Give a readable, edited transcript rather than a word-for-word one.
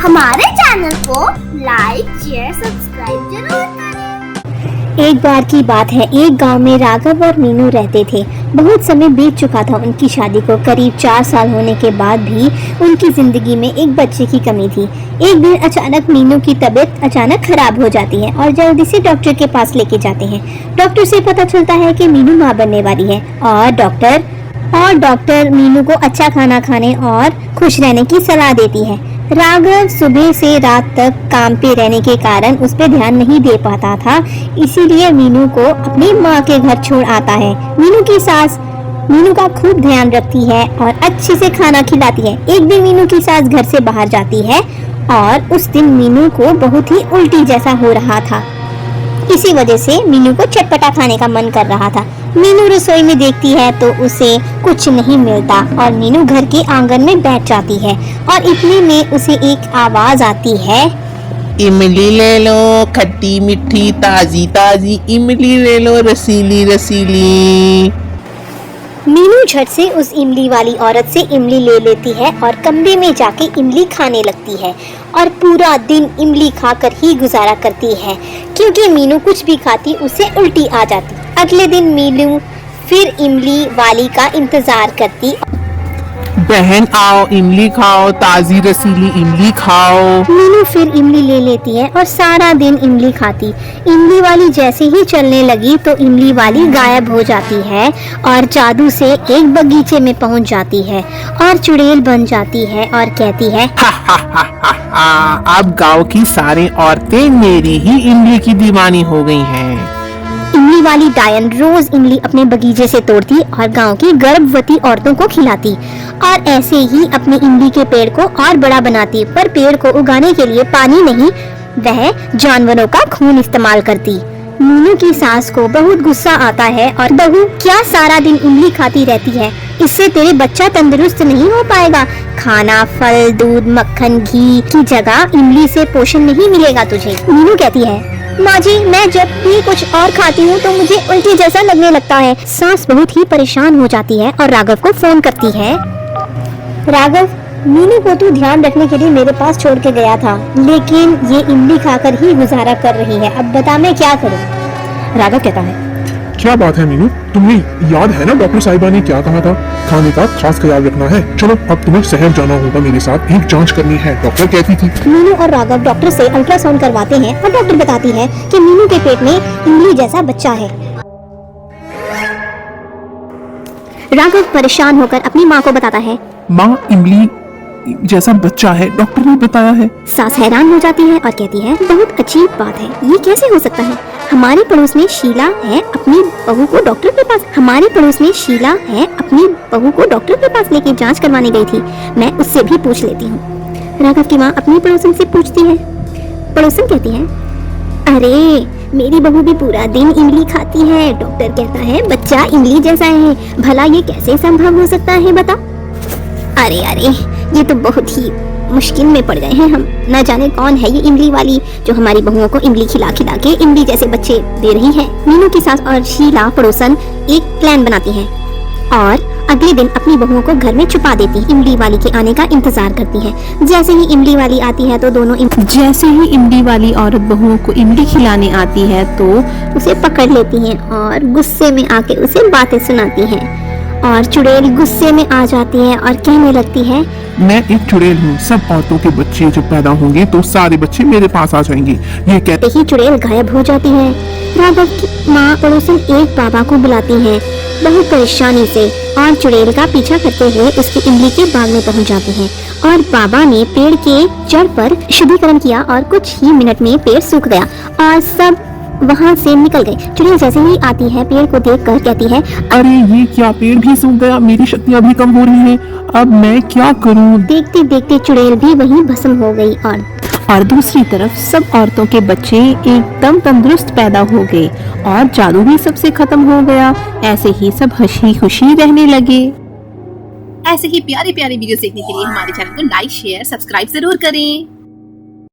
एक बार की बात है, एक गांव में राघव और मीनू रहते थे। बहुत समय बीत चुका था उनकी शादी को। करीब 4 साल होने के बाद भी उनकी जिंदगी में एक बच्चे की कमी थी। एक दिन अचानक मीनू की तबीयत अचानक खराब हो जाती है और जल्दी से डॉक्टर के पास लेके जाते हैं। डॉक्टर से पता चलता है कि मीनू मां बनने वाली है और डॉक्टर मीनू को अच्छा खाना खाने और खुश रहने की सलाह देती है। राघव सुबह से रात तक काम पे रहने के कारण उस पर ध्यान नहीं दे पाता था, इसीलिए मीनू को अपनी माँ के घर छोड़ आता है। मीनू की सास मीनू का खूब ध्यान रखती है और अच्छे से खाना खिलाती है। एक दिन मीनू की सास घर से बाहर जाती है और उस दिन मीनू को बहुत ही उल्टी जैसा हो रहा था। इसी वजह से मीनू को चटपटा खाने का मन कर रहा था। मीनू रसोई में देखती है तो उसे कुछ नहीं मिलता और मीनू घर के आंगन में बैठ जाती है और इतने में उसे एक आवाज आती है, इमली ले लो, खट्टी मीठी ताजी ताजी इमली ले लो, रसीली रसीली। मीनू झट से उस इमली वाली औरत से इमली ले लेती है और कमरे में जाके इमली खाने लगती है और पूरा दिन इमली खाकर ही गुजारा करती है, क्योंकि मीनू कुछ भी खाती उसे उल्टी आ जाती। अगले दिन मीनू फिर इमली वाली का इंतजार करती। बहन आओ इमली खाओ, ताजी रसीली इमली खाओ। मीनू फिर इमली ले लेती है और सारा दिन इमली खाती। इमली वाली जैसे ही चलने लगी तो इमली वाली गायब हो जाती है और जादू से एक बगीचे में पहुंच जाती है और चुड़ैल बन जाती है और कहती है, अब गांव की सारी औरतें मेरी ही इमली की दीवानी हो गई हैं। इमली वाली डायन रोज इमली अपने बगीचे से तोड़ती और गांव की गर्भवती औरतों को खिलाती और ऐसे ही अपने इमली के पेड़ को और बड़ा बनाती। पर पेड़ को उगाने के लिए पानी नहीं, वह जानवरों का खून इस्तेमाल करती। मीनू की सास को बहुत गुस्सा आता है और बहू क्या सारा दिन इमली खाती रहती है, इससे तेरे बच्चा तंदुरुस्त नहीं हो पाएगा। खाना, फल, दूध, मक्खन, घी की जगह इमली से पोषण नहीं मिलेगा तुझे। मीनू कहती है, माँ जी मैं जब भी कुछ और खाती हूँ तो मुझे उल्टी जैसा लगने लगता है। सास बहुत ही परेशान हो जाती है और राघव को फोन करती है। राघव, मीनू को तू ध्यान रखने के लिए मेरे पास छोड़ के गया था, लेकिन ये इमली खाकर ही गुजारा कर रही है। अब बता मैं क्या करूँ? राघव कहता है, क्या बात है मीनू, तुम्हें याद है ना डॉक्टर साहिबा ने क्या कहा था? खाने का खास ख्याल रखना है। चलो अब तुम्हें शहर जाना होगा, मेरे साथ एक जांच करनी है, डॉक्टर कहती थी। मीनू और राघव डॉक्टर से अल्ट्रासाउंड करवाते हैं और डॉक्टर बताती है कि मीनू के पेट में इमली जैसा बच्चा है। राघव परेशान होकर अपनी माँ को बताता है, माँ इमली जैसा बच्चा है, डॉक्टर ने बताया है। सास हैरान हो जाती है और कहती है, बहुत अजीब बात है, ये कैसे हो सकता है? हमारे पड़ोस में शीला है अपनी बहू को डॉक्टर के पास लेके जांच करवाने गई थी। मैं उससे भी पूछ लेती हूँ। राघव की माँ अपनी पड़ोसन से पूछती है। पड़ोसन कहती है, अरे मेरी बहू भी पूरा दिन इमली खाती है, डॉक्टर कहता है बच्चा इमली जैसा है, भला ये कैसे संभव हो सकता है बता? अरे ये तो बहुत ही मुश्किल में पड़ गए हैं हम। न जाने कौन है ये इमली वाली जो हमारी बहुओं को इमली खिला के इमली जैसे बच्चे दे रही है। मीनू की सास और शीला पड़ोसन एक प्लान बनाती हैं और अगले दिन अपनी बहुओं को घर में छुपा देती, इमली वाली के आने का इंतजार करती हैं। जैसे ही इमली वाली आती है तो जैसे ही इमली वाली औरत बहुओं को इमली खिलाने आती है तो उसे पकड़ लेती हैं और गुस्से में आके उसे बातें सुनाती हैं। और चुड़ैल गुस्से में आ जाती है और कहने लगती है, मैं एक चुड़ैल हूँ, सब औरतों के बच्चे जब पैदा होंगे तो सारे बच्चे मेरे पास आ जाएंगे। ये कहते ही चुड़ैल गायब हो जाती है। राघव की माँ पड़ोसन एक बाबा को बुलाती है बहुत परेशानी से और चुड़ैल का पीछा करते हुए उसके इमली के बाग में पहुँच जाती है और बाबा ने पेड़ के जड़ पर शुद्धिकरण किया और कुछ ही मिनट में पेड़ सूख गया और सब वहाँ से निकल गए। चुड़ैल जैसे ही आती है पेड़ को देखकर कहती है, अरे ये क्या, पेड़ भी सूख गया, मेरी शक्तियाँ भी कम हो रही हैं, अब मैं क्या करूँ? देखते देखते चुड़ैल भी वहीं भस्म हो गई और दूसरी तरफ सब औरतों के बच्चे एकदम तंदुरुस्त पैदा हो गए और जादू भी सबसे खत्म हो गया। ऐसे ही सब हंसी खुशी रहने लगे। ऐसे ही प्यारे प्यारे वीडियो देखने के लिए हमारे चैनल को लाइक शेयर सब्सक्राइब जरूर करें।